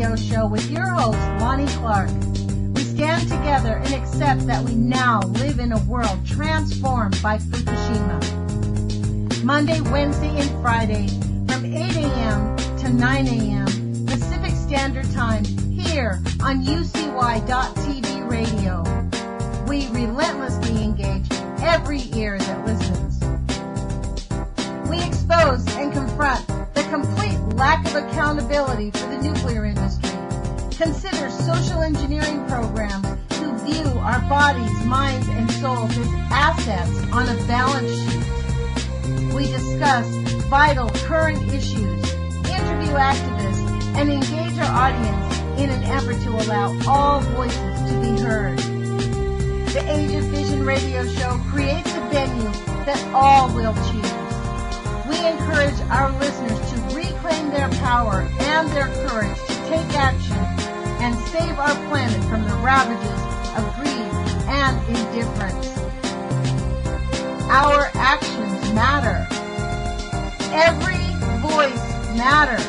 Radio Show with your host, Lonnie Clark. We stand together and accept that we now live in a world transformed by Fukushima. Monday, Wednesday, and Friday from 8 a.m. to 9 a.m. Pacific Standard Time here on UCY.TV Radio. We relentlessly engage every ear that listens. We expose and confront the complete lack of accountability for the nuclear industry. Consider social engineering programs who view our bodies, minds, and souls as assets on a balance sheet. We discuss vital current issues, interview activists, and engage our audience in an effort to allow all voices to be heard. The Age of Fission radio show creates a venue that all will choose. We encourage our listeners to reclaim their power and their courage to take action and save our planet from the ravages of greed and indifference. Our actions matter. Every voice matters.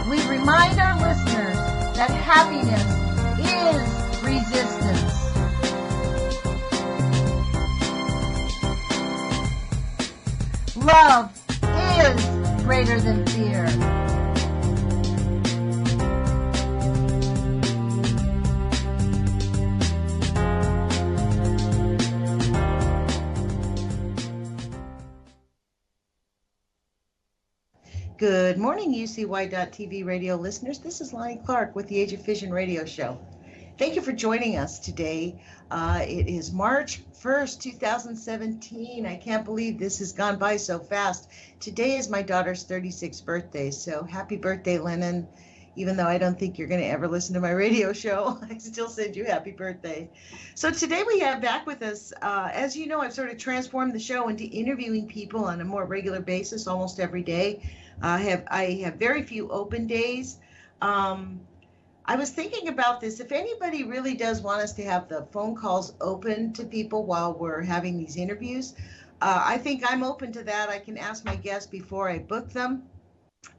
We remind our listeners that happiness is resistance. Love is greater than fear. Good morning, UCY.TV radio listeners. This is Lonnie Clark with the Age of Fission radio show. Thank you for joining us today. It is March 1st, 2017. I can't believe this has gone by so fast. Today is my daughter's 36th birthday, so happy birthday, Lennon. Even though I don't think you're going to ever listen to my radio show, I still send you happy birthday. So today we have back with us, as you know, I've sort of transformed the show into interviewing people on a more regular basis almost every day. I have very few open days. I was thinking about this. If anybody really does want us to have the phone calls open to people while we're having these interviews, I think I'm open to that. I can ask my guests before I book them.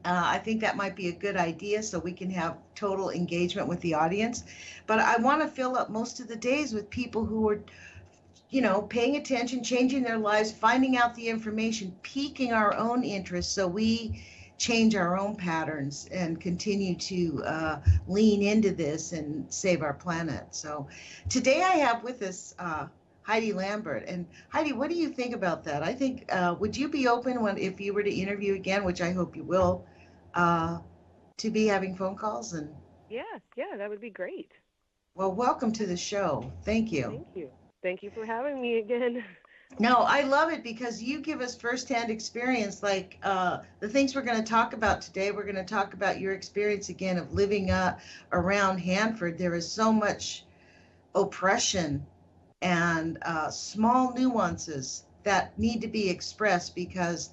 I think that might be a good idea so we can have total engagement with the audience. But I want to fill up most of the days with people who are, paying attention, changing their lives, finding out the information, piquing our own interest so we change our own patterns and continue to lean into this and save our planet. So today I have with us Heide Lambert. And Heidi, what do you think about that? I think, would you be open if you were to interview again, which I hope you will, to be having phone calls? And yeah, that would be great. Well, welcome to the show. Thank you. Thank you for having me again. No, I love it because you give us firsthand experience, like the things we're going to talk about today. We're going to talk about your experience again of living around Hanford. There is so much oppression and small nuances that need to be expressed, because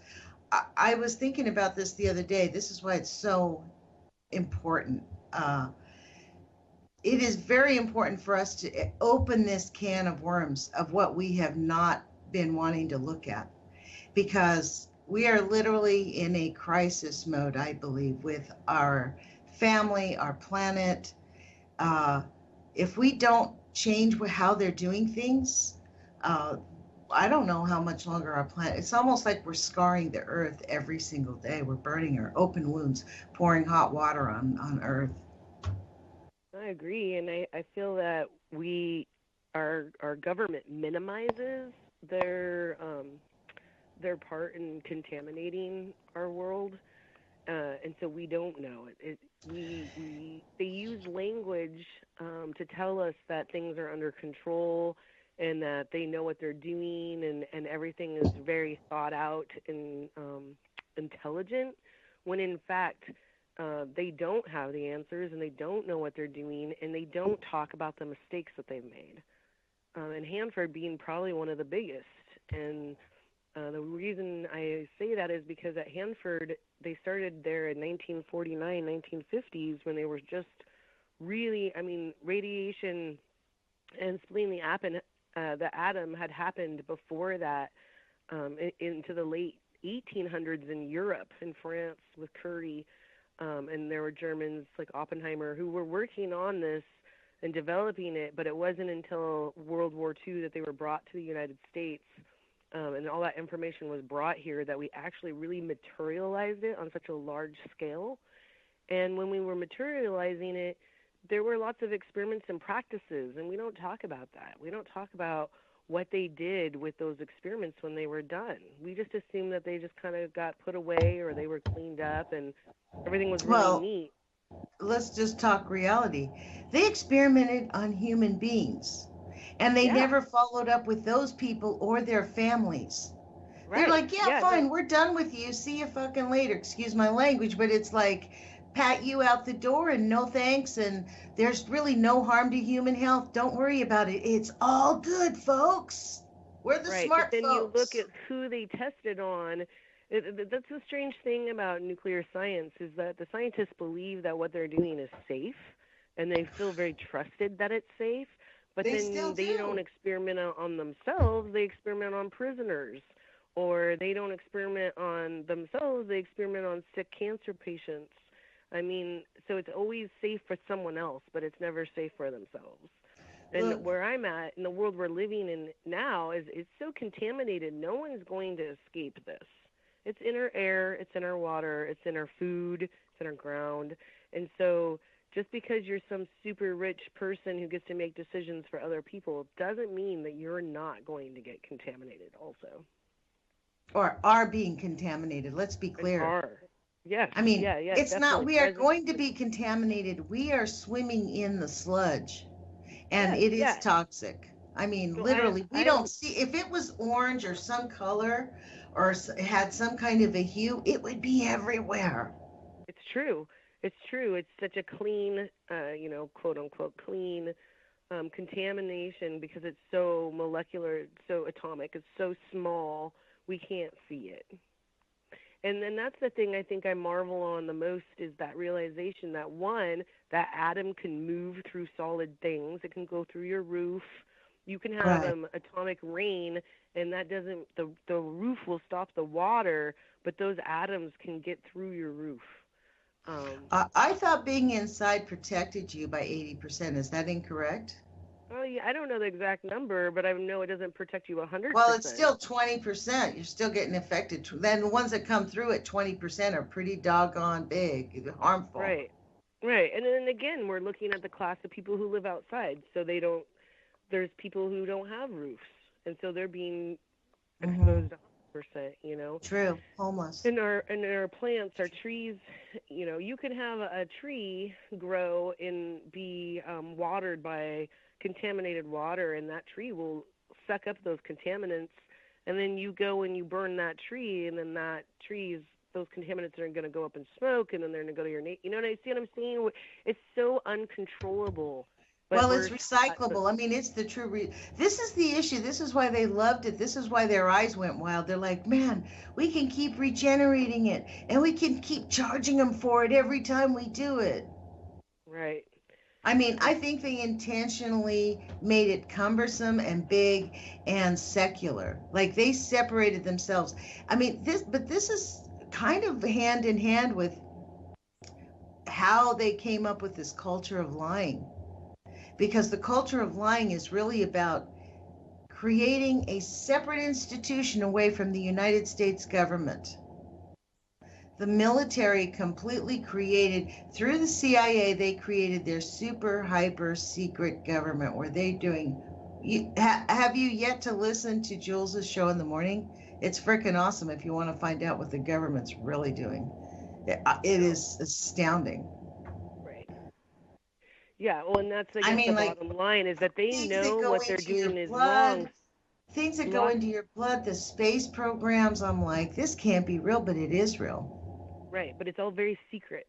I was thinking about this the other day. This is why it's so important. It is very important for us to open this can of worms of what we have not been wanting to look at, because we are literally in a crisis mode, I believe, with our family, our planet. If we don't change how they're doing things, I don't know how much longer our planet, it's almost like we're scarring the earth every single day. We're burning our open wounds, pouring hot water on earth. I agree, and I feel that our government minimizes their part in contaminating our world, and so we don't know it. They use language to tell us that things are under control and that they know what they're doing, and everything is very thought out and intelligent, when in fact they don't have the answers, and they don't know what they're doing, and they don't talk about the mistakes that they've made. And Hanford being probably one of the biggest. And the reason I say that is because at Hanford, they started there in 1949, 1950s, when they were just really, radiation and splitting the atom had happened before that, into the late 1800s in Europe, in France with Curie, and there were Germans like Oppenheimer who were working on this and developing it, but it wasn't until World War II that they were brought to the United States, and all that information was brought here that we actually really materialized it on such a large scale. And when we were materializing it, there were lots of experiments and practices, and we don't talk about that. We don't talk about what they did with those experiments when they were done. We just assume that they just kind of got put away or they were cleaned up and everything was really neat. Let's just talk reality. They experimented on human beings, and they never followed up with those people or their families. Right. They're like, fine, we're done with you. See you fucking later. Excuse my language, but it's like pat you out the door and no thanks, and there's really no harm to human health. Don't worry about it. It's all good, folks. We're the smart but then folks. You look at who they tested on. That's the strange thing about nuclear science, is that the scientists believe that what they're doing is safe, and they feel very trusted that it's safe, but then they don't experiment on themselves. They experiment on prisoners, or they don't experiment on themselves. They experiment on sick cancer patients. I mean, so it's always safe for someone else, but it's never safe for themselves. And where I'm at, in the world we're living in now, is it's so contaminated, no one's going to escape this. It's in our air, it's in our water, it's in our food, it's in our ground. And so just because you're some super rich person who gets to make decisions for other people doesn't mean that you're not going to get contaminated also. Or are being contaminated, let's be clear. Yes. I mean, it's not we are going to be contaminated. We are swimming in the sludge, and it is toxic. I mean, so literally, we don't see, if it was orange or some color or had some kind of a hue, it would be everywhere. It's true. It's such a clean, quote unquote clean contamination, because it's so molecular, so atomic, it's so small, we can't see it. And then that's the thing I think I marvel on the most, is that realization that, one, that atom can move through solid things. It can go through your roof. You can have atomic rain, and that doesn't, the roof will stop the water, but those atoms can get through your roof. I thought being inside protected you by 80%. Is that incorrect? Oh, yeah, I don't know the exact number, but I know it doesn't protect you 100%. Well, it's still 20%. You're still getting affected. Then the ones that come through at 20% are pretty doggone big, harmful. Right. And then again, we're looking at the class of people who live outside. So there's people who don't have roofs, and so they're being exposed to 100%, True, homeless. And our plants, our trees, you can have a tree grow and be watered by contaminated water, and that tree will suck up those contaminants, and then you go and you burn that tree, and then those contaminants are going to go up in smoke, and then they're going to go to your neighbor. You know what I see? What I'm saying? It's so uncontrollable. Well, it's recyclable. I mean, it's the true. This is the issue. This is why they loved it. This is why their eyes went wild. They're like, man, we can keep regenerating it, and we can keep charging them for it every time we do it. Right. I mean, I think they intentionally made it cumbersome and big and secular. Like, they separated themselves. I mean, this is kind of hand in hand with how they came up with this culture of lying. Because the culture of lying is really about creating a separate institution away from the United States government. The military completely created, through the CIA, they created their super hyper secret government where they're doing, have you yet to listen to Jules's show in the morning? It's freaking awesome if you want to find out what the government's really doing. It is astounding. Right. Yeah, well, and that's, the bottom line, is that they know what they're doing is wrong. Things that go into your blood, the space programs, I'm like, this can't be real, but it is real. Right, but it's all very secret.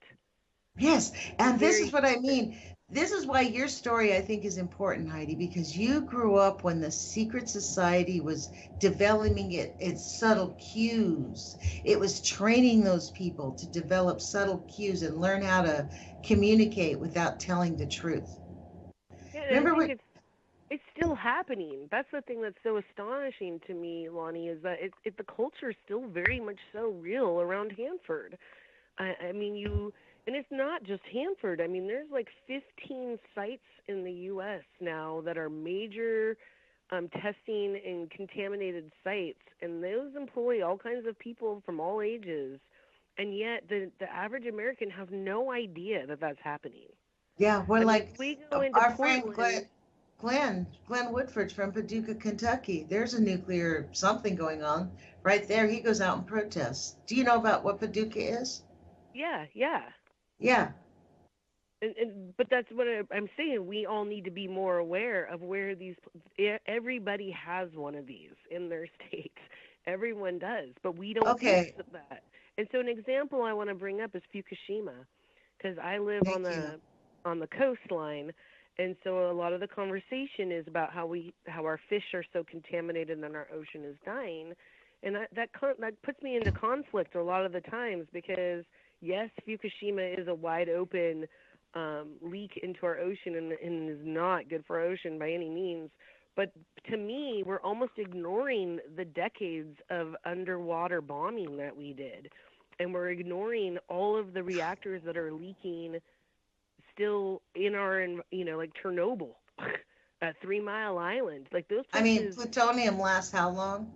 Yes, and this is what I mean. This is why your story, I think, is important, Heidi, because you grew up when the secret society was developing its subtle cues. It was training those people to develop subtle cues and learn how to communicate without telling the truth. Yeah, remember it's still happening. That's the thing that's so astonishing to me, Lonnie, is that the culture is still very much so real around Hanford. I mean, and it's not just Hanford. I mean, there's like 15 sites in the U.S. now that are major testing and contaminated sites, and those employ all kinds of people from all ages, and yet the average American has no idea that that's happening. Yeah, we're I mean, like if we go into our friend Portland, Glenn Woodford's from Paducah, Kentucky. There's a nuclear something going on right there. He goes out and protests. Do you know about what Paducah is? yeah, yeah. Yeah. But that's what I'm saying. We all need to be more aware of where everybody has one of these in their states. Everyone does, but we don't think Okay. of that. And so an example I want to bring up is Fukushima, because I live on Thank you. the coastline, and so a lot of the conversation is about how our fish are so contaminated and our ocean is dying, and that puts me into conflict a lot of the times because yes, Fukushima is a wide open leak into our ocean and is not good for our ocean by any means. But to me, we're almost ignoring the decades of underwater bombing that we did. And we're ignoring all of the reactors that are leaking still in like Chernobyl, at 3 Mile Island. Like those I mean, places, plutonium lasts how long?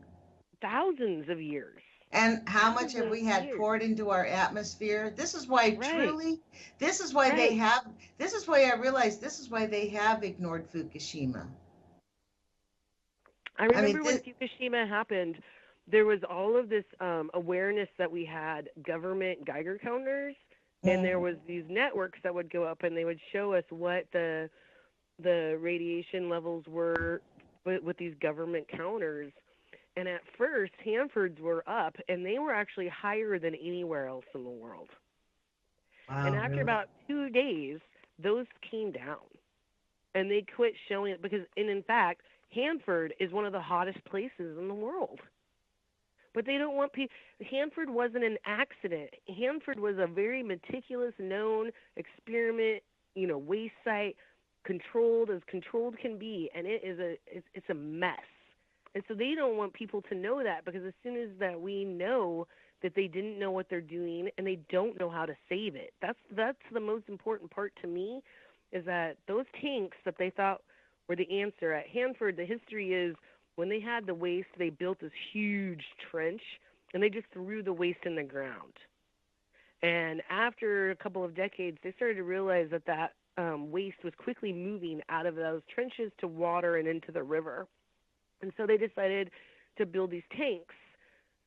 thousands of years. And how much have Thousands we of had years. poured into our atmosphere? This is why Right, truly, this is why they right. have, this is why I realized this is why they have ignored Fukushima. I I mean, remember when Fukushima happened, there was all of this awareness that we had government Geiger counters, and there mm, was these networks that would go up and they would show us what the radiation levels were with these government counters. And at first, Hanford's were up, and they were actually higher than anywhere else in the world. And wow, after really? about 2 days, those came down, and they quit showing it because, and in fact, Hanford is one of the hottest places in the world. But they don't want people. Hanford wasn't an accident. Hanford was a very meticulous, known experiment, waste site, controlled as controlled can be, and it's a mess. And so they don't want people to know that because as soon as that we know that they didn't know what they're doing and they don't know how to save it. That's the most important part to me is that those tanks that they thought were the answer at Hanford, the history is when they had the waste, they built this huge trench and they just threw the waste in the ground. And after a couple of decades, they started to realize that waste was quickly moving out of those trenches to water and into the river. And so they decided to build these tanks.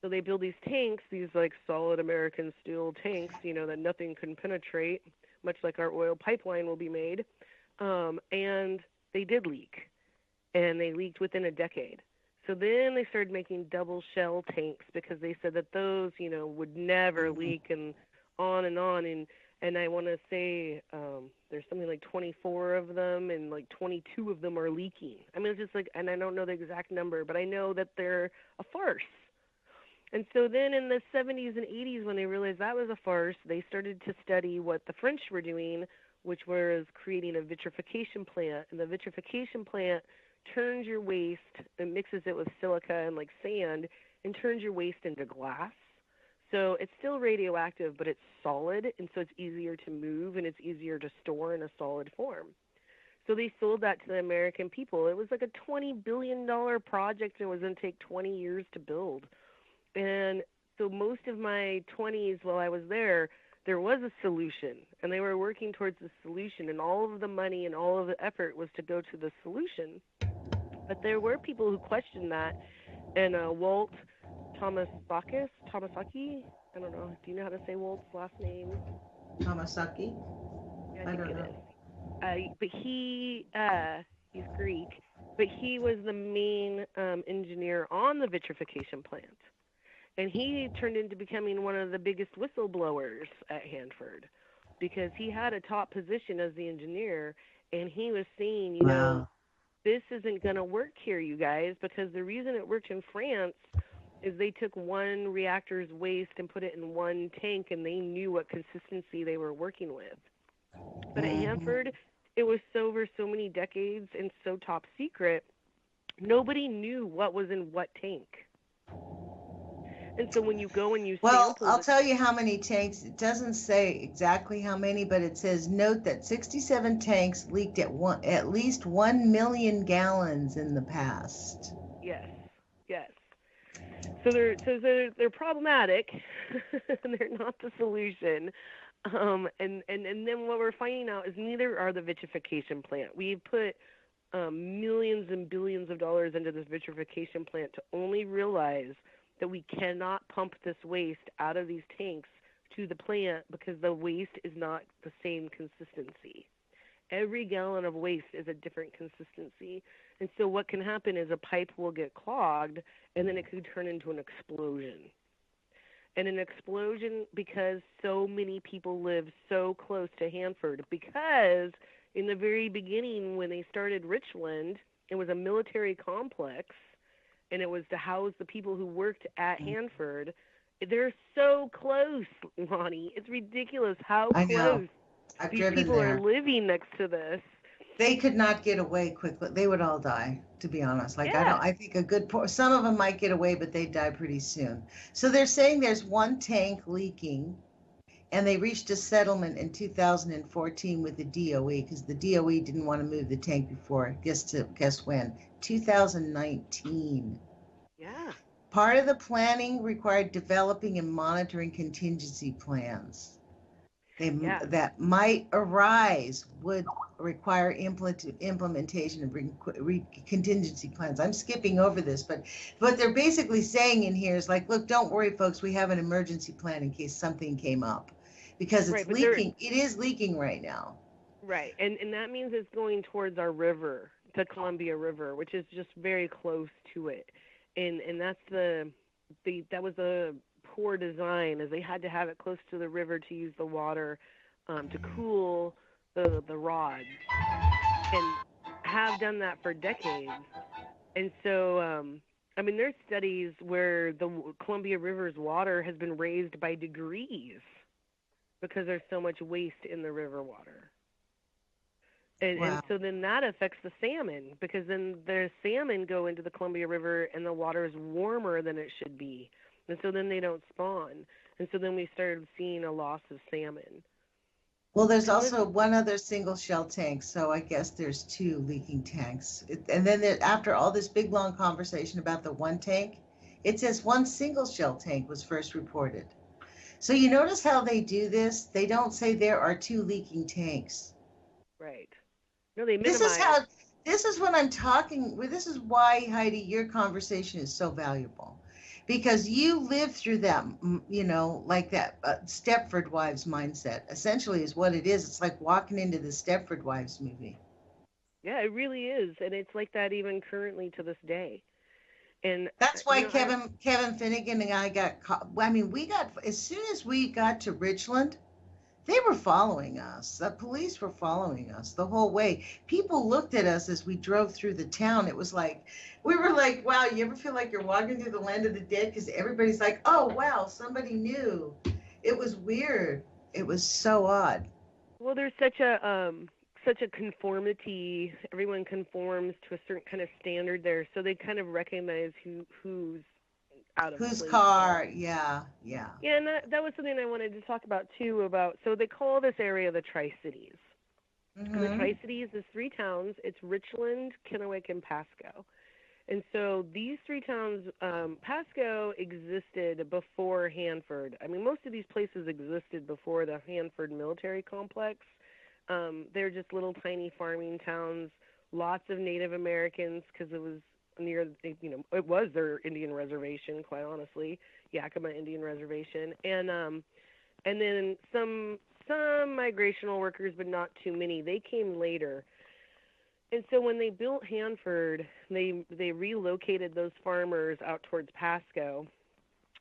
So they build these tanks, these like solid American steel tanks, that nothing can penetrate, much like our oil pipeline will be made. And they did leak, and they leaked within a decade. So then they started making double shell tanks because they said that those, would never Mhm. leak and on and on. And I want to say there's something like 24 of them, and like 22 of them are leaking. I mean, it's just like, and I don't know the exact number, but I know that they're a farce. And so then in the 70s and 80s, when they realized that was a farce, they started to study what the French were doing, which was creating a vitrification plant. And the vitrification plant turns your waste and mixes it with silica and like sand and turns your waste into glass. So it's still radioactive, but it's solid, and so it's easier to move and it's easier to store in a solid form. So they sold that to the American people. It was like a $20 billion project, and it was going to take 20 years to build. And so most of my 20s while I was there was a solution, and they were working towards the solution, and all of the money and all of the effort was to go to the solution. But there were people who questioned that, and Walt Tomasaki, I don't know. Do you know how to say Walt's last name? Hamasaki? Yeah, I I think don't it know. is. But he's Greek, but he was the main engineer on the vitrification plant. And he turned into becoming one of the biggest whistleblowers at Hanford because he had a top position as the engineer, and he was saying, Wow. this isn't going to work here, you guys, because the reason it worked in France is they took one reactor's waste and put it in one tank, and they knew what consistency they were working with. But at Hmm. Hanford, it was so over so many decades and so top secret, nobody knew what was in what tank. And so when you go and you Well, sample I'll the tell you how many tanks. It doesn't say exactly how many, but it says note that 67 tanks leaked at least 1 million gallons in the past. yes, yes. So they're problematic, and they're not the solution. And then what we're finding out is neither are the vitrification plant. We've put millions and billions of dollars into this vitrification plant to only realize that we cannot pump this waste out of these tanks to the plant because the waste is not the same consistency. Every gallon of waste is a different consistency. And so what can happen is a pipe will get clogged, and then it could turn into an explosion. And an explosion because so many people live so close to Hanford, because in the very beginning when they started Richland, it was a military complex, and it was to house the people who worked at Hanford. They're so close, Lonnie. It's ridiculous how I know. close I've these driven people are there. living next to this. They could not get away quickly. They would all die, to be honest. Like, Yeah, I think some of them might get away, but they'd die pretty soon. So they're saying there's one tank leaking, and they reached a settlement in 2014 with the DOE because the DOE didn't want to move the tank before. Guess when? 2019. yeah, Part of the planning required developing and monitoring contingency plans. yeah. That might arise would require implementation of contingency plans. I'm skipping over this, but what they're basically saying in here is like, look, don't worry, folks. We have an emergency plan in case something came up, because it's Right, but they're leaking. It is leaking right now. right, and that means it's going towards our river, the Columbia River, which is just very close to it, and that's that was a poor design, as they had to have it close to the river to use the water to cool the rods, and have done that for decades. And so, I mean, there's studies where the Columbia River's water has been raised by degrees because there's so much waste in the river water. And Wow. so then that affects the salmon, because then the salmon go into the Columbia River and the water is warmer than it should be. And so then they don't spawn. And so then we started seeing a loss of salmon. Well, there's And also one other single shell tank, so I guess there's two leaking tanks. And then after all this big long conversation about the one tank, it says one single shell tank was first reported. So you notice how they do this? They don't say there are two leaking tanks. right. No, they This is minimize. how, this is what I'm talking, this is why, Heidi, your conversation is so valuable. Because you lived through that, like that Stepford Wives mindset, essentially is what it is. It's like walking into the Stepford Wives movie. Yeah, it really is. And it's like that even currently to this day. And, That's you why know, Kevin Finnegan and I got caught. I mean, as soon as we got to Richland, they were following us. The police were following us the whole way. People looked at us as we drove through the town. It was like, we were like, wow, you ever feel like you're walking through the land of the dead? Because everybody's like, oh, wow, somebody knew. It was weird. It was so odd. well, there's such a conformity. Everyone conforms to a certain kind of standard there, so they kind of recognize who's out of Whose place there. car? Yeah, yeah. Yeah, and that was something I wanted to talk about too. About, so they call this area the Tri-Cities, and the Mm-hmm. Tri-Cities is three towns. It's Richland, Kennewick, and Pasco. And so these three towns, Pasco existed before Hanford. I mean, most of these places existed before the Hanford military complex. They're just little tiny farming towns, lots of Native Americans, because it was near, it was their Indian reservation, quite honestly, Yakima Indian Reservation, and then some migrational workers, but not too many. They came later. And so when they built Hanford, they relocated those farmers out towards Pasco.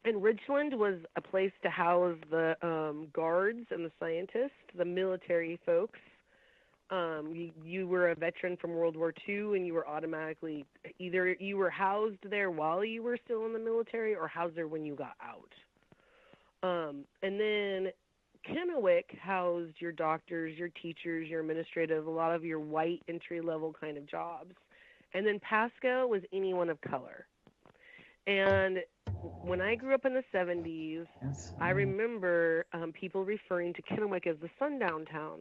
And Richland was a place to house the guards and the scientists, the military folks. You were a veteran from World War II, and you were automatically, either you were housed there while you were still in the military or housed there when you got out. And then Kennewick housed your doctors, your teachers, your administrative, a lot of your white entry-level kind of jobs. And then Pasco was anyone of color. And when I grew up in the 70s, I remember people referring to Kennewick as the sundown town.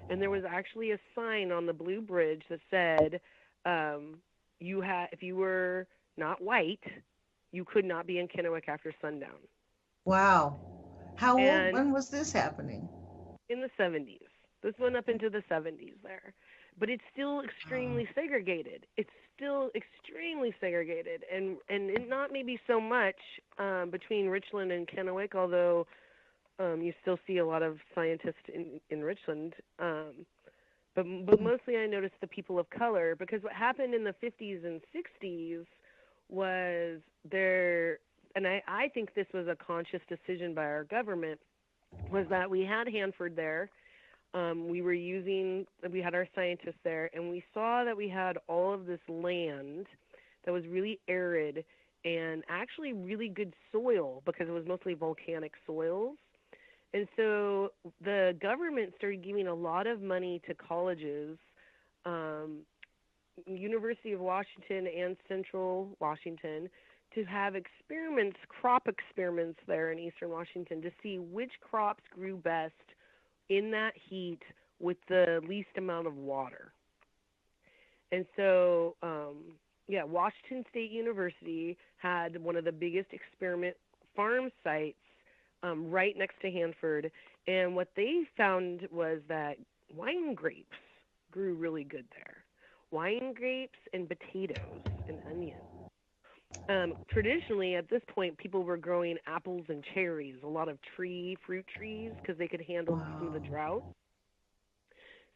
And there was actually a sign on the Blue Bridge that said, if you were not white, you could not be in Kennewick after sundown. Wow. How old? When was this happening? In the 70s. This went up into the 70s there. But it's still extremely segregated. It's still extremely segregated. And not maybe so much between Richland and Kennewick, although you still see a lot of scientists in Richland. But mostly I noticed the people of color, because what happened in the 50s and 60s was and I think this was a conscious decision by our government, was that we had Hanford there. We had our scientists there, and we saw that we had all of this land that was really arid and actually really good soil, because it was mostly volcanic soils. And so the government started giving a lot of money to colleges, University of Washington and Central Washington, to have crop experiments there in Eastern Washington to see which crops grew best in that heat with the least amount of water. And so, Washington State University had one of the biggest experiment farm sites right next to Hanford. And what they found was that wine grapes grew really good there. Wine grapes and potatoes and onions. Traditionally, at this point, people were growing apples and cherries, a lot of fruit trees, because they could handle some of the drought.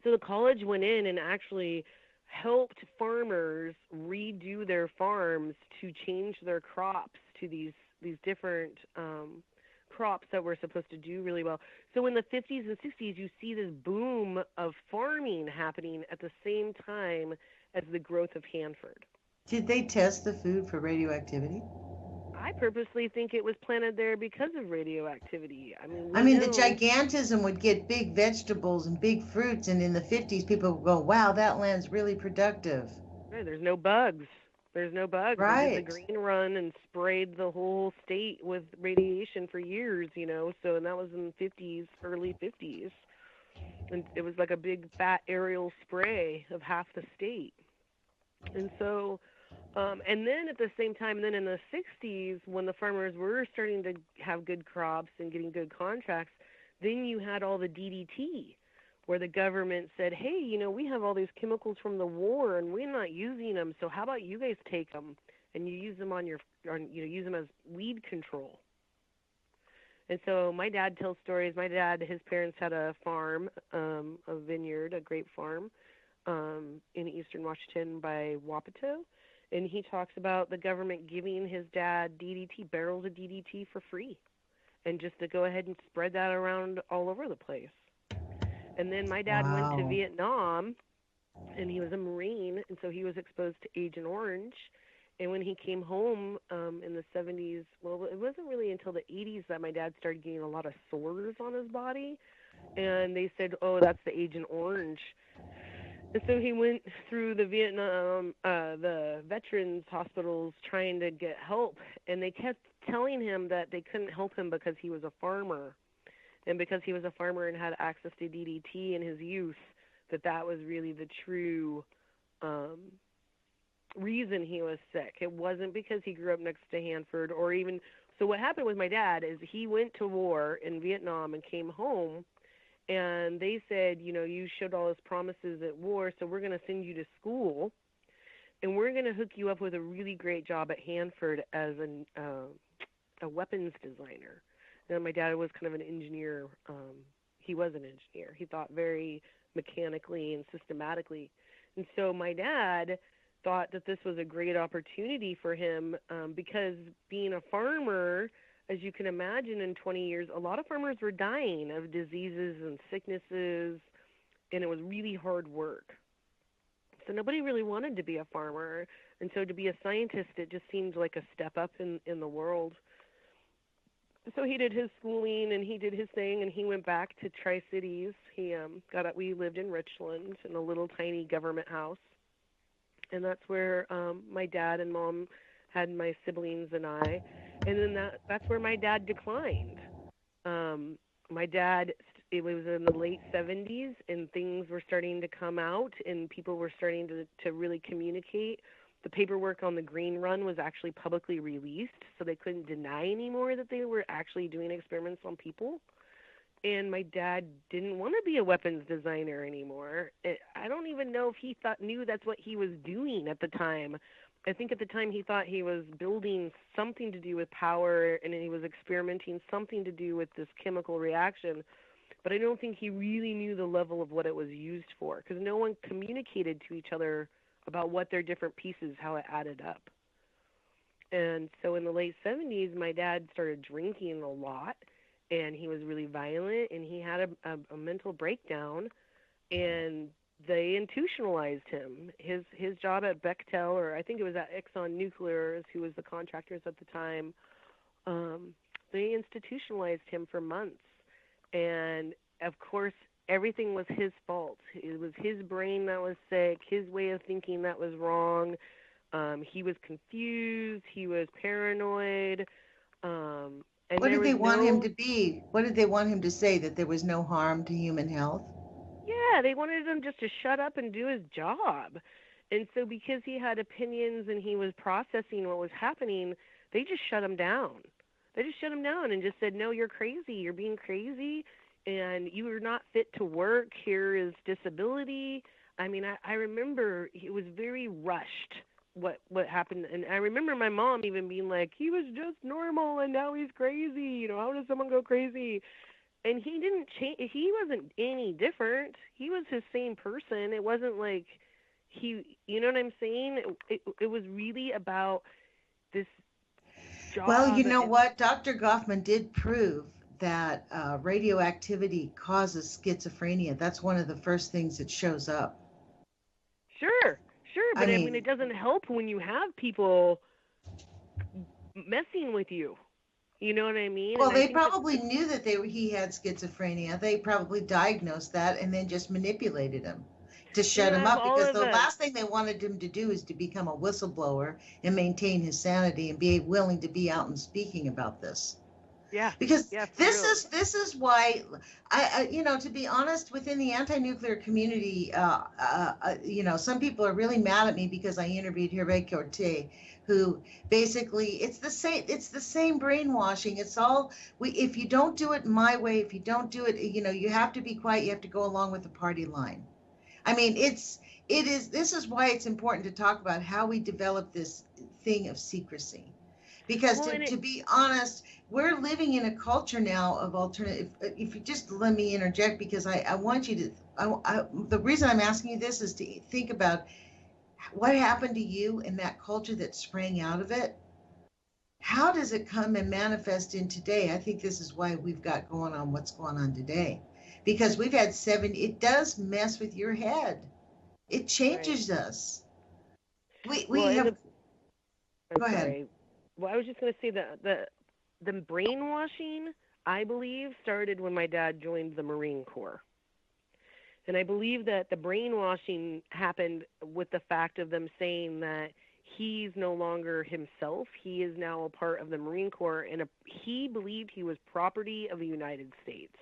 So the college went in and actually helped farmers redo their farms to change their crops to these different crops that were supposed to do really well. So in the 50s and 60s, you see this boom of farming happening at the same time as the growth of Hanford. Did they test the food for radioactivity? I purposely think it was planted there because of radioactivity. The gigantism would get big vegetables and big fruits, and in the 50s, people would go, wow, that land's really productive. Right, there's no bugs. Right. They did the green run and sprayed the whole state with radiation for years, and that was in the 50s, early 50s. And it was like a big fat aerial spray of half the state. And so, and then at the same time, then in the 60s, when the farmers were starting to have good crops and getting good contracts, then you had all the DDT, where the government said, hey, we have all these chemicals from the war and we're not using them, so how about you guys take them and you use them use them as weed control. And so my dad tells stories. His parents had a farm, a vineyard, a grape farm in Eastern Washington by Wapato. And he talks about the government giving his dad barrels of DDT for free, and just to go ahead and spread that around all over the place. And then my dad went to Vietnam, and he was a Marine, and so he was exposed to Agent Orange. And when he came home in the 70s, well, it wasn't really until the 80s that my dad started getting a lot of sores on his body. And they said, oh, that's the Agent Orange. And so he went through the the veterans hospitals trying to get help. And they kept telling him that they couldn't help him because he was a farmer. And because he was a farmer and had access to DDT in his youth, that was really the true reason he was sick. It wasn't because he grew up next to Hanford or even – so what happened with my dad is he went to war in Vietnam and came home, and they said, you showed all those promises at war, so we're going to send you to school, and we're going to hook you up with a really great job at Hanford as a weapons designer. And my dad was kind of an engineer. He was an engineer. He thought very mechanically and systematically. And so my dad thought that this was a great opportunity for him because being a farmer, as you can imagine, in 20 years, a lot of farmers were dying of diseases and sicknesses, and it was really hard work. So nobody really wanted to be a farmer. And so to be a scientist, it just seemed like a step up in the world. So he did his schooling and he did his thing, and he went back to Tri-Cities. We lived in Richland in a little tiny government house, and that's where my dad and mom had my siblings and I, and then that's where my dad declined. My dad, it was in the late 70s, and things were starting to come out, and people were starting to really communicate. The paperwork on the Green Run was actually publicly released, so they couldn't deny anymore that they were actually doing experiments on people. And my dad didn't want to be a weapons designer anymore. I don't even know if he knew that's what he was doing at the time. I think at the time he thought he was building something to do with power, and he was experimenting something to do with this chemical reaction. But I don't think he really knew the level of what it was used for, because no one communicated to each other about what their different pieces, how it added up. And so in the late 70s, my dad started drinking a lot, and he was really violent, and he had a mental breakdown, and they institutionalized him. His job at Bechtel, or I think it was at Exxon Nuclear, who was the contractors at the time, they institutionalized him for months. And, of course, everything was his fault. It was his brain that was sick, his way of thinking that was wrong. He was confused. He was paranoid. And What there did was they want him to be? What did they want him to say? That there was no harm to human health? Yeah, they wanted him just to shut up and do his job. And so because he had opinions and he was processing what was happening, they just shut him down. They just shut him down and just said, no, you're crazy. You're being crazy, and you are not fit to work. Here is disability. I mean, I remember it was very rushed what happened. And I remember my mom even being like, he was just normal, and now he's crazy. You know, how does someone go crazy? And he didn't change. He wasn't any different. He was his same person. It wasn't like you know what I'm saying? It was really about this Well, you job. know what? Dr. Goffman did prove that radioactivity causes schizophrenia. That's one of the first things that shows up. Sure, I but I mean, mean, it doesn't help when you have people messing with you. You know what I mean? well, And I they think that, probably knew that he had schizophrenia. They probably diagnosed that and then just manipulated him to you shut know, I him have up, all because of the last thing they wanted him to do is to become a whistleblower and maintain his sanity and be willing to be out and speaking about this. yeah, Because yeah, for this real. is this is why to be honest, within the anti-nuclear community, some people are really mad at me because I interviewed Hervé Corté, who basically it's the same brainwashing. It's all if you don't do it my way, if you don't do it, you have to be quiet, you have to go along with the party line. I mean, this is why it's important to talk about how we develop this thing of secrecy. Because Well, to be honest, we're living in a culture now of alternative. If you just let me interject, because I want you to, the reason I'm asking you this is to think about what happened to you in that culture that sprang out of it. How does it come and manifest in today? I think this is why we've got going on what's going on today. Because we've had it does mess with your head. It right. changes us. Well, We have, I'm go ahead. sorry. Well, I was just going to say that the brainwashing, I believe, started when my dad joined the Marine Corps. And I believe that the brainwashing happened with the fact of them saying that he's no longer himself. He is now a part of the Marine Corps, and he believed he was property of the United States.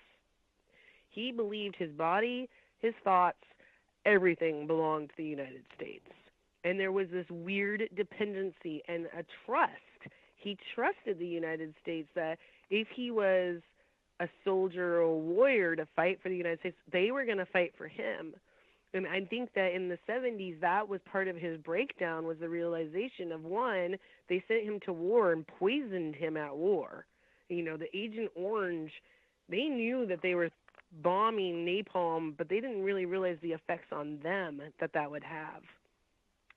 He believed his body, his thoughts, everything belonged to the United States. And there was this weird dependency and a trust. He trusted the United States that if he was a soldier or a warrior to fight for the United States, they were going to fight for him. And I think that in the 70s, that was part of his breakdown, was the realization of, one, they sent him to war and poisoned him at war. You know, the Agent Orange, they knew that they were bombing napalm, but they didn't really realize the effects on them that would have.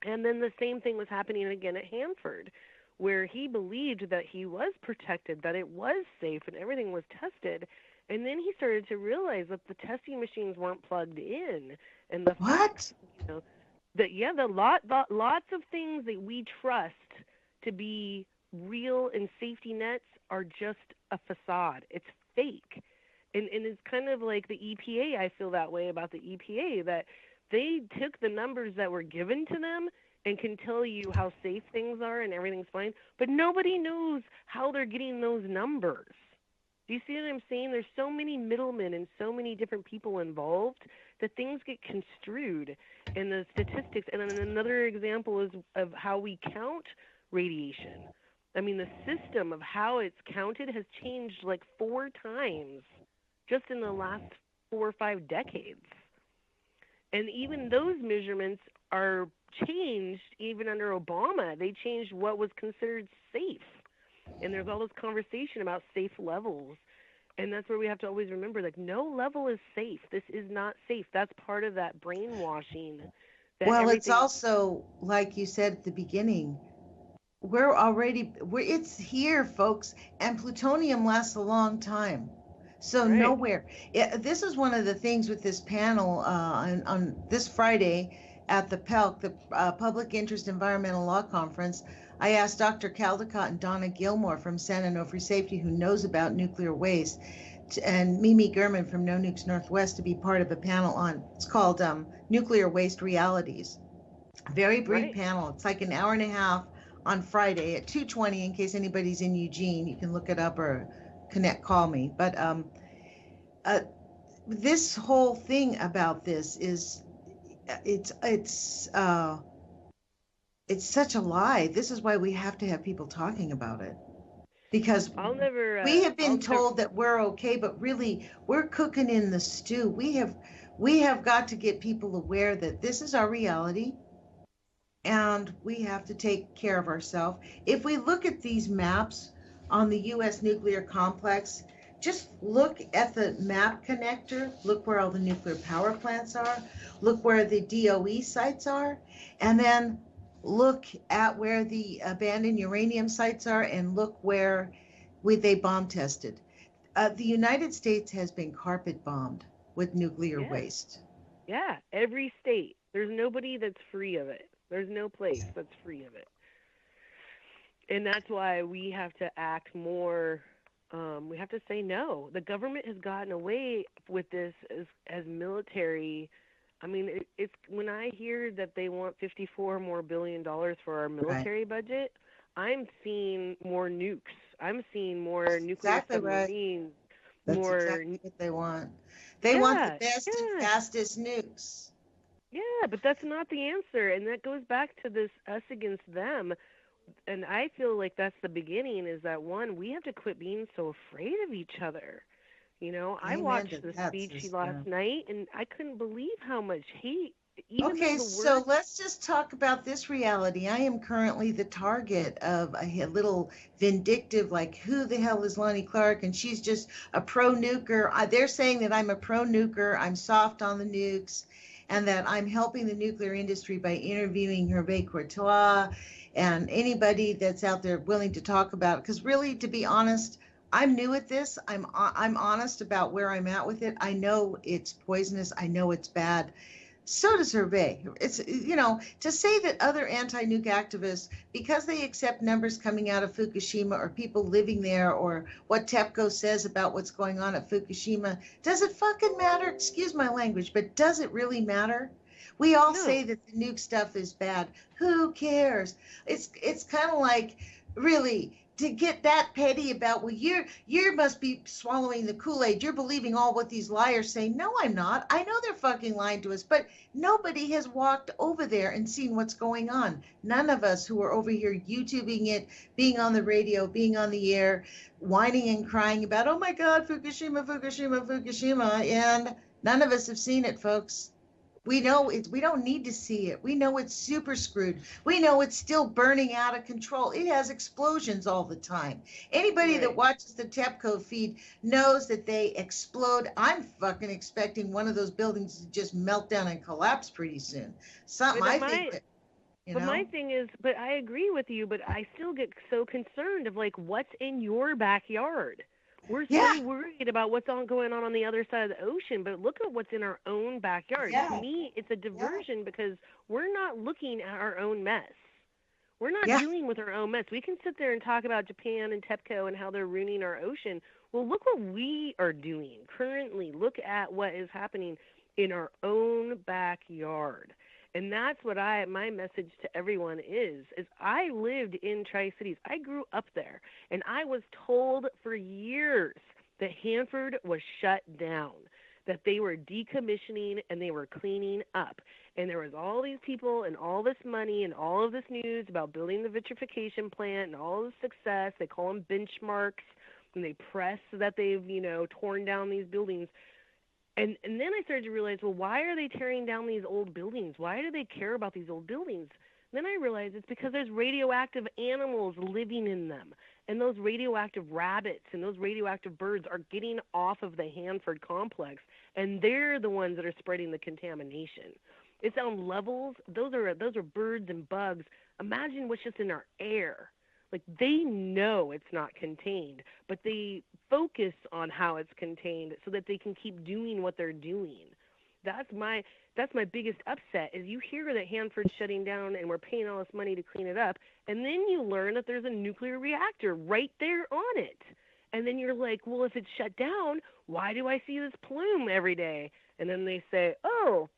And then the same thing was happening again at Hanford, where he believed that he was protected, that it was safe, and everything was tested. And then he started to realize that the testing machines weren't plugged in, and the facts, What? you know, lots of things that we trust to be real and safety nets are just a facade. It's fake. And it's kind of like the EPA. I feel that way about the EPA, that they took the numbers that were given to them and can tell you how safe things are and everything's fine, but nobody knows how they're getting those numbers. Do you see what I'm saying? There's so many middlemen and so many different people involved that things get construed in the statistics. And then another example is of how we count radiation. I mean, the system of how it's counted has changed like 4 times just in the last 4 or 5 decades. And even those measurements are changed even under Obama. They changed what was considered safe. And there's all this conversation about safe levels. And that's where we have to always remember, like, no level is safe. This is not safe. That's part of that brainwashing. Well, it's also, like you said at the beginning, it's here, folks, and plutonium lasts a long time. So right. Nowhere. This is one of the things with this panel on this Friday at the PELC, the Public Interest Environmental Law Conference. I asked Dr. Caldecott and Donna Gilmore from San Onofre Safety, who knows about nuclear waste, and Mimi Gurman from No Nukes Northwest to be part of a panel on, it's called Nuclear Waste Realities. Very brief panel. It's like an hour and a half on Friday at 2:20 in case anybody's in Eugene. You can look it up or call me. But this whole thing about this is, it's such a lie. This is why we have to have people talking about it, because we have been told that we're okay, but really we're cooking in the stew. We have got to get people aware that this is our reality, and we have to take care of ourselves. If we look at these maps on the U.S. nuclear complex, just look at the map connector, look where all the nuclear power plants are, look where the DOE sites are, and then look at where the abandoned uranium sites are, and look where they bomb tested. The United States has been carpet bombed with nuclear waste. Yeah, every state. There's nobody that's free of it. There's no place that's free of it. And that's why we have to act more. We have to say no. The government has gotten away with this as military. I mean, it's when I hear that they want $54 billion more for our military budget, I'm seeing more nukes. I'm seeing more nuclear submarines. That's exactly what they want. They want the best and fastest nukes. Yeah, but that's not the answer. And that goes back to this us against them. And I feel like that's the beginning, is that, one, we have to quit being so afraid of each other. You know, I watched the speech last night, and I couldn't believe how much hate. So let's just talk about this reality. I am currently the target of a little vindictive, like, who the hell is Lonnie Clark? And she's just a pro-nuker. They're saying that I'm a pro-nuker, I'm soft on the nukes, and that I'm helping the nuclear industry by interviewing Hervé Courtois and anybody that's out there willing to talk about it. Because really, to be honest, I'm new at this. I'm honest about where I'm at with it. I know it's poisonous. I know it's bad. So does Hervé. It's, to say that other anti-nuke activists, because they accept numbers coming out of Fukushima or people living there or what TEPCO says about what's going on at Fukushima, does it fucking matter? Excuse my language, but does it really matter? We all say that the nuke stuff is bad. Who cares? It's kind of like, really, to get that petty about, well, you must be swallowing the Kool-Aid. You're believing all what these liars say. No, I'm not. I know they're fucking lying to us, but nobody has walked over there and seen what's going on. None of us who are over here YouTubing it, being on the radio, being on the air, whining and crying about, oh my God, Fukushima, Fukushima, Fukushima, and none of us have seen it, folks. We know it. We don't need to see it. We know it's super screwed. We know it's still burning out of control. It has explosions all the time. Anybody that watches the TEPCO feed knows that they explode. I'm fucking expecting one of those buildings to just melt down and collapse pretty soon. My thing is, but I agree with you, but I still get so concerned of, like, what's in your backyard. We're so worried about what's going on the other side of the ocean, but look at what's in our own backyard. To me, it's a diversion because we're not looking at our own mess. We're not Yeah. dealing with our own mess. We can sit there and talk about Japan and TEPCO and how they're ruining our ocean. Well, look what we are doing currently. Look at what is happening in our own backyard. And that's what my message to everyone is I lived in Tri-Cities. I grew up there, and I was told for years that Hanford was shut down, that they were decommissioning and they were cleaning up. And there was all these people and all this money and all of this news about building the vitrification plant and all the success. They call them benchmarks, and they press that they've, torn down these buildings. And then I started to realize, well, why are they tearing down these old buildings? Why do they care about these old buildings? Then I realized it's because there's radioactive animals living in them. And those radioactive rabbits and those radioactive birds are getting off of the Hanford complex, and they're the ones that are spreading the contamination. It's on levels. Those are birds and bugs. Imagine what's just in our air. Like, they know it's not contained, but they focus on how it's contained so that they can keep doing what they're doing. That's my biggest upset is you hear that Hanford's shutting down and we're paying all this money to clean it up, and then you learn that there's a nuclear reactor right there on it. And then you're like, well, if it's shut down, why do I see this plume every day? And then they say, oh,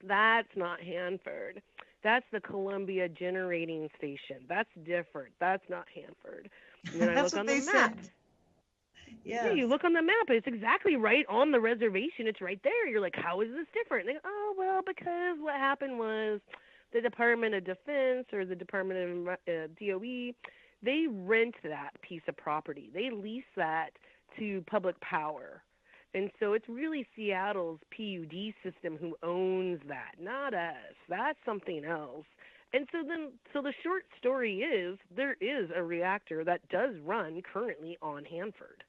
that's not Hanford. That's the Columbia Generating Station. That's different. That's not Hanford. And then I That's look what on they the map. said. Yeah, Yes. you look on the map. It's exactly right on the reservation. It's right there. You're like, how is this different? And they go, oh, well, because what happened was the Department of Defense or the Department of DOE, they rent that piece of property. They lease that to public power. And so it's really Seattle's PUD system who owns that, not us. That's something else. And so the short story is there is a reactor that does run currently on Hanford.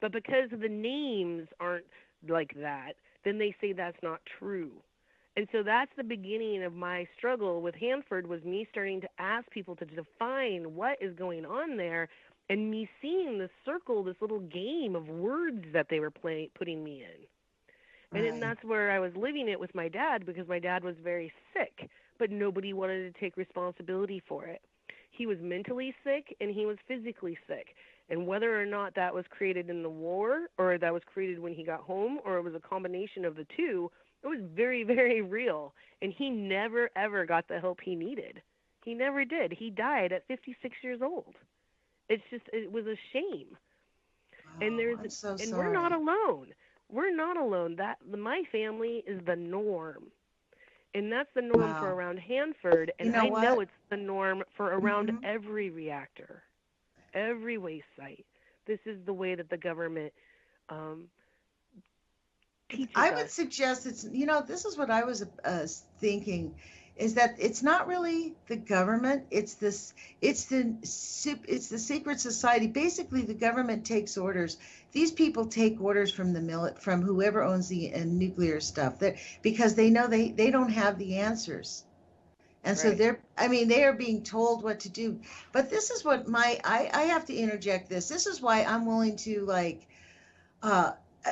But because the names aren't like that, then they say that's not true. And so that's the beginning of my struggle with Hanford, was me starting to ask people to define what is going on there, and me seeing the circle, this little game of words that they were putting me in. And then that's where I was living it with my dad, because my dad was very sick, but nobody wanted to take responsibility for it. He was mentally sick and he was physically sick. And whether or not that was created in the war or that was created when he got home or it was a combination of the two, it was very, very real. And he never, ever got the help he needed. He never did. He died at 56 years old. It was a shame. And I'm so and sorry. we're not alone. We're not alone. My family is the norm. And that's the norm for around Hanford. And I know it's the norm for around every reactor, every waste site. This is the way that the government teaches I would us. suggest this is what I was thinking, is that it's not really the government. It's the secret society. Basically, the government takes orders. These people take orders from from whoever owns the nuclear stuff, because they know they don't have the answers. And so they are being told what to do. But this is what I have to interject this. This is why I'm willing to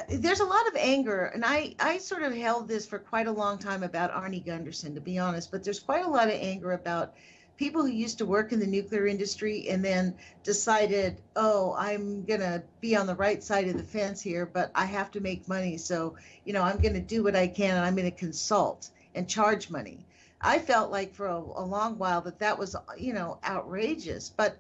there's a lot of anger, and I sort of held this for quite a long time about Arnie Gunderson, to be honest, but there's quite a lot of anger about people who used to work in the nuclear industry and then decided, oh, I'm going to be on the right side of the fence here, but I have to make money. So, I'm going to do what I can, and I'm going to consult and charge money. I felt like for a long while that was, outrageous. But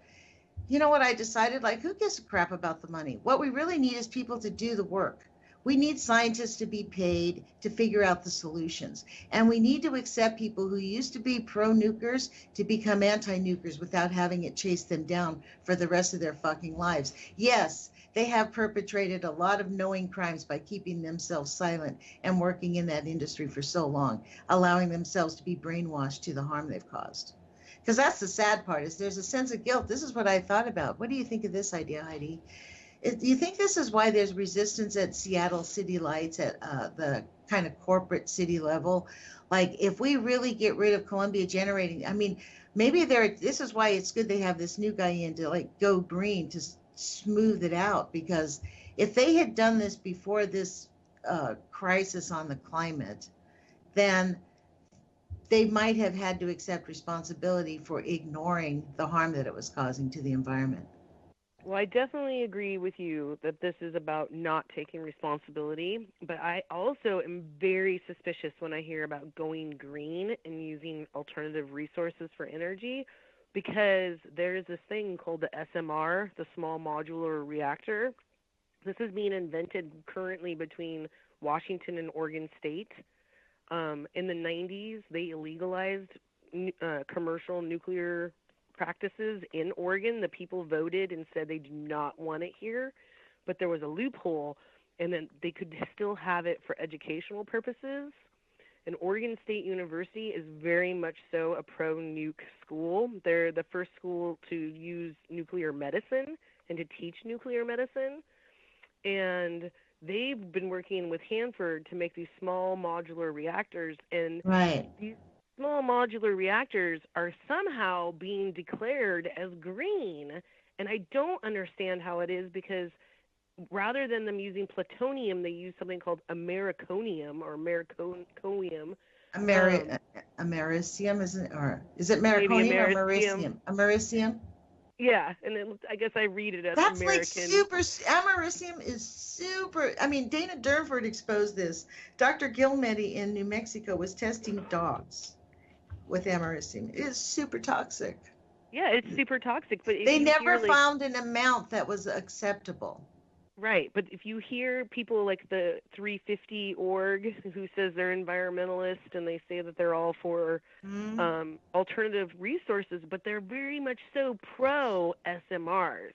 you know what I decided? Like, who gives a crap about the money? What we really need is people to do the work. We need scientists to be paid to figure out the solutions. And we need to accept people who used to be pro-nukers to become anti-nukers without having it chase them down for the rest of their fucking lives. Yes, they have perpetrated a lot of knowing crimes by keeping themselves silent and working in that industry for so long, allowing themselves to be brainwashed to the harm they've caused. Because that's the sad part, is there's a sense of guilt. This is what I thought about. What do you think of this idea, Heidi? Do you think this is why there's resistance at Seattle City Lights at the kind of corporate city level? Like, if we really get rid of Columbia Generating, I mean, maybe this is why it's good they have this new guy in to go green to smooth it out. Because if they had done this before this crisis on the climate, then they might have had to accept responsibility for ignoring the harm that it was causing to the environment. Well, I definitely agree with you that this is about not taking responsibility, but I also am very suspicious when I hear about going green and using alternative resources for energy, because there's this thing called the SMR, the small modular reactor. This is being invented currently between Washington and Oregon State. In the 90s, they legalized commercial nuclear practices in Oregon. The people voted and said they do not want it here, but there was a loophole, and then they could still have it for educational purposes. And Oregon State University is very much so a pro-nuke school. They're the first school to use nuclear medicine and to teach nuclear medicine. And they've been working with Hanford to make these small modular reactors, and Right. these small modular reactors are somehow being declared as green, and I don't understand how it is, because rather than them using plutonium, they use something called americonium or americonium. Americium, isn't it? Or is it Maybe merconium or americium. americium? Americium? Yeah, and I guess I read it as That's like American. super, americium is super, I mean, Dana Durnford exposed this. Dr. Gilmedi in New Mexico was testing dogs with americium. It is super toxic. Yeah, it's super toxic, but if They you never hear, found an amount that was acceptable. right, but if you hear people like the 350 org who says they're environmentalist and they say that they're all for alternative resources, but they're very much so pro SMRs.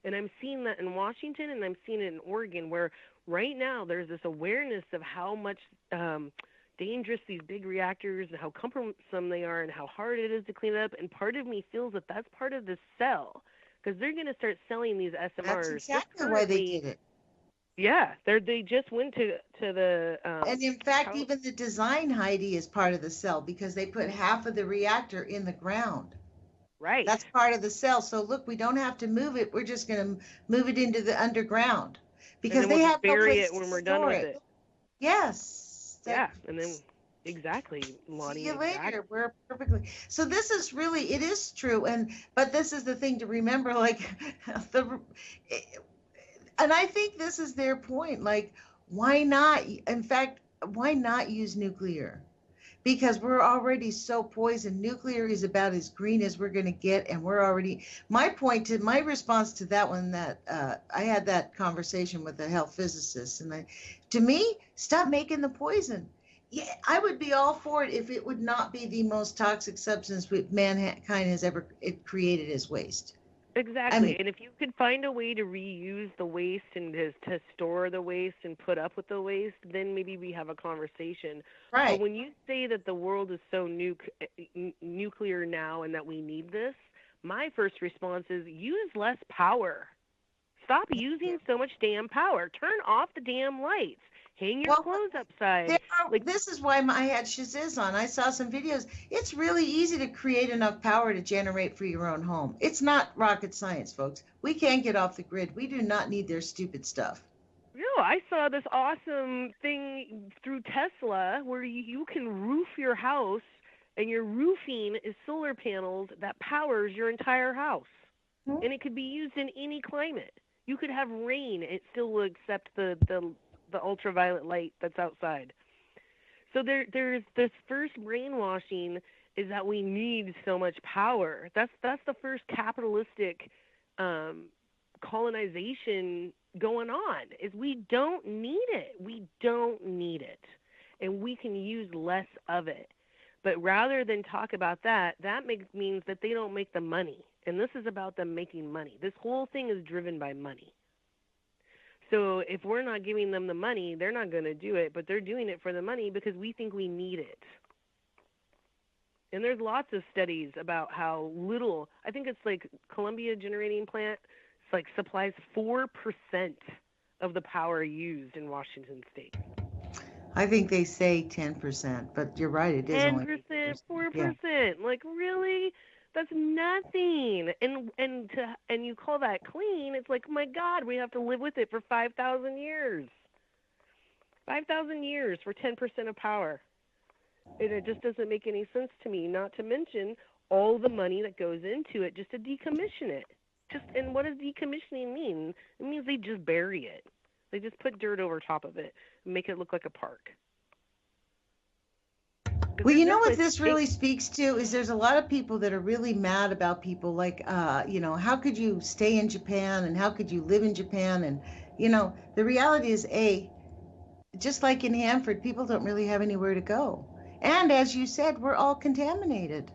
And I'm seeing that in Washington, and I'm seeing it in Oregon, where right now there's this awareness of how much dangerous these big reactors and how cumbersome they are and how hard it is to clean up. And part of me feels that that's part of the sell, because they're going to start selling these SMRs. That's exactly why they did it. Yeah, they just went to the. And in fact, even the design, Heidi, is part of the cell, because they put half of the reactor in the ground. Right. That's part of the cell. So look, we don't have to move it. We're just going to move it into the underground, because they have no place it when to we're store done with it. Yes. Yeah, and then exactly, Lonnie. See you exactly. later. We're perfectly. So this is really, it is true, but this is the thing to remember, like and I think this is their point. Like, why not? In fact, why not use nuclear? Because we're already so poisoned. Nuclear is about as green as we're going to get, and we're already. My response to that one, that I had that conversation with a health physicist, and to me, stop making the poison. Yeah, I would be all for it if it would not be the most toxic substance mankind has ever created as waste. Exactly. And if you could find a way to reuse the waste and to store the waste and put up with the waste, then maybe we have a conversation. Right. But when you say that the world is so nuclear now and that we need this, my first response is use less power. Stop using so much damn power. Turn off the damn lights. Hang your clothes upside. This is why I had Shaziz on. I saw some videos. It's really easy to create enough power to generate for your own home. It's not rocket science, folks. We can't get off the grid. We do not need their stupid stuff. No, I saw this awesome thing through Tesla where you can roof your house, and your roofing is solar panels that powers your entire house. Mm-hmm. And it could be used in any climate. You could have rain. It still will accept the ultraviolet light that's outside. So there's this first brainwashing is that we need so much power. That's the first capitalistic colonization going on, is we don't need it. We don't need it. And we can use less of it. But rather than talk about that means that they don't make the money. And this is about them making money. This whole thing is driven by money. So if we're not giving them the money, they're not going to do it, but they're doing it for the money because we think we need it. And there's lots of studies about how little, I think it's like Columbia Generating Plant, it's like supplies 4% of the power used in Washington State. I think they say 10%, but you're right, it is 10%, only 10%, 4%. Yeah. Like, really? That's nothing. And you call that clean, it's like, my God, we have to live with it for 5,000 years. 5,000 years for 10% of power. And it just doesn't make any sense to me, not to mention all the money that goes into it just to decommission it. And what does decommissioning mean? It means they just bury it. They just put dirt over top of it and make it look like a park. Because Well, there's you know no what place this to take. really speaks to is there's a lot of people that are really mad about people like, how could you stay in Japan and how could you live in Japan? And, the reality is, just like in Hanford, people don't really have anywhere to go. And as you said, we're all contaminated.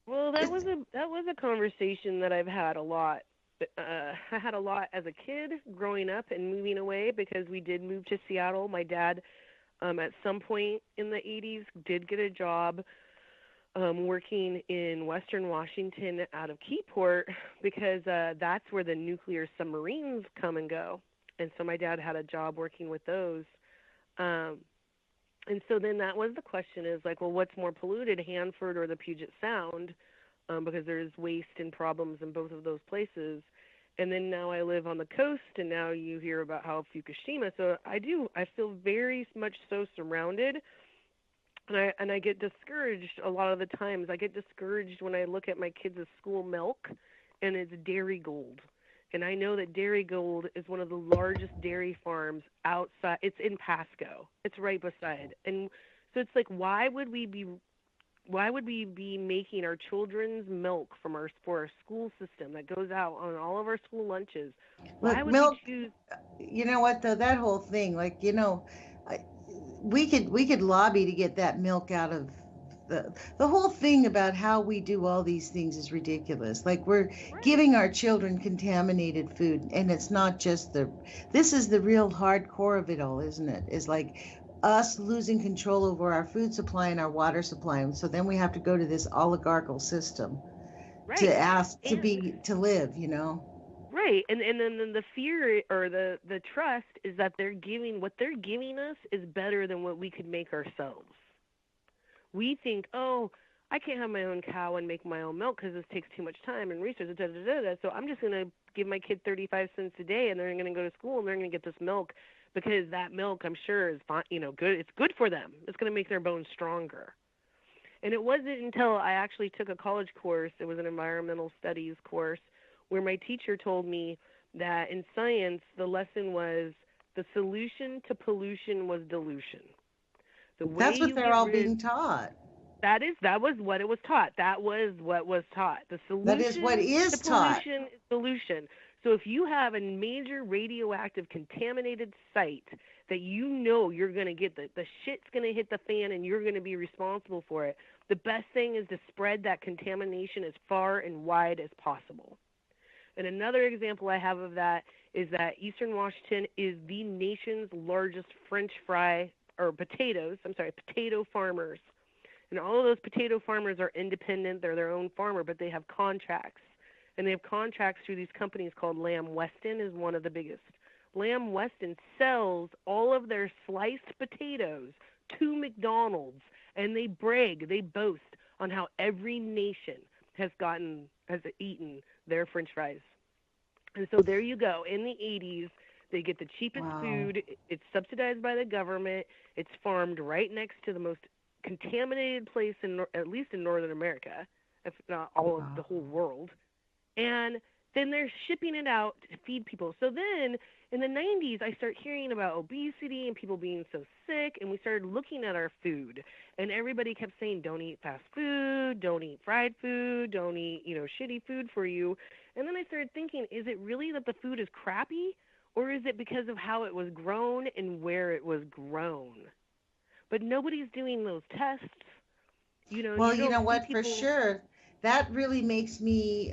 Well, It's, that was a conversation that I've had a lot. I had a lot as a kid growing up and moving away because we did move to Seattle. My dad, at some point in the 80s, did get a job working in Western Washington out of Keyport because that's where the nuclear submarines come and go. And so my dad had a job working with those. Um, and so then that was the question is like, well, what's more polluted, Hanford or the Puget Sound? Because there's waste and problems in both of those places. And then now I live on the coast, and now you hear about how Fukushima. So I feel very much so surrounded, and I get discouraged a lot of the times. I get discouraged when I look at my kids' school milk, and it's Dairy Gold. And I know that Dairy Gold is one of the largest dairy farms outside. It's in Pasco. It's right beside. And so it's like, why would we be making our children's milk for our school system that goes out on all of our school lunches? Why look, would we milk, choose? you know what, though, that whole thing, like, I, we could lobby to get that milk out of the whole thing about how we do all these things is ridiculous. Like we're Right. giving our children contaminated food, and it's not just this is the real hardcore of it all, isn't it? Is like us losing control over our food supply and our water supply. And so then we have to go to this oligarchical system to Right. ask And to live. right. And then the fear or the trust is that what they're giving us is better than what we could make ourselves. We think, oh, I can't have my own cow and make my own milk because this takes too much time and research. Da, da, da, da. So I'm just going to give my kid 35 cents a day, and they're going to go to school and they're going to get this milk because that milk, I'm sure, is fine, good. It's good for them. It's going to make their bones stronger. And it wasn't until I actually took a college course, it was an environmental studies course, where my teacher told me that in science, the lesson was the solution to pollution was dilution. The way That's what you they're get all rid being taught. that was what it was taught. That was what was taught. The That is what solution to is taught. pollution is solution. So if you have a major radioactive contaminated site that you know you're going to get the shit's going to hit the fan and you're going to be responsible for it, the best thing is to spread that contamination as far and wide as possible. And another example I have of that is that Eastern Washington is the nation's largest French fry or potato farmers. And all of those potato farmers are independent. They're their own farmer, but they have contracts. And they have contracts through these companies called Lamb Weston is one of the biggest. Lamb Weston sells all of their sliced potatoes to McDonald's, and they boast on how every nation has eaten their French fries. And so there you go. In the 80s, they get the cheapest Wow. food. It's subsidized by the government. It's farmed right next to the most contaminated place at least in Northern America, if not all of the Wow. whole world. And then they're shipping it out to feed people. So then in the 90s, I start hearing about obesity and people being so sick, and we started looking at our food. And everybody kept saying, don't eat fast food, don't eat fried food, don't eat, shitty food for you. And then I started thinking, is it really that the food is crappy, or is it because of how it was grown and where it was grown? But nobody's doing those tests. Well, You you don't know see what, for people. sure, that really makes me.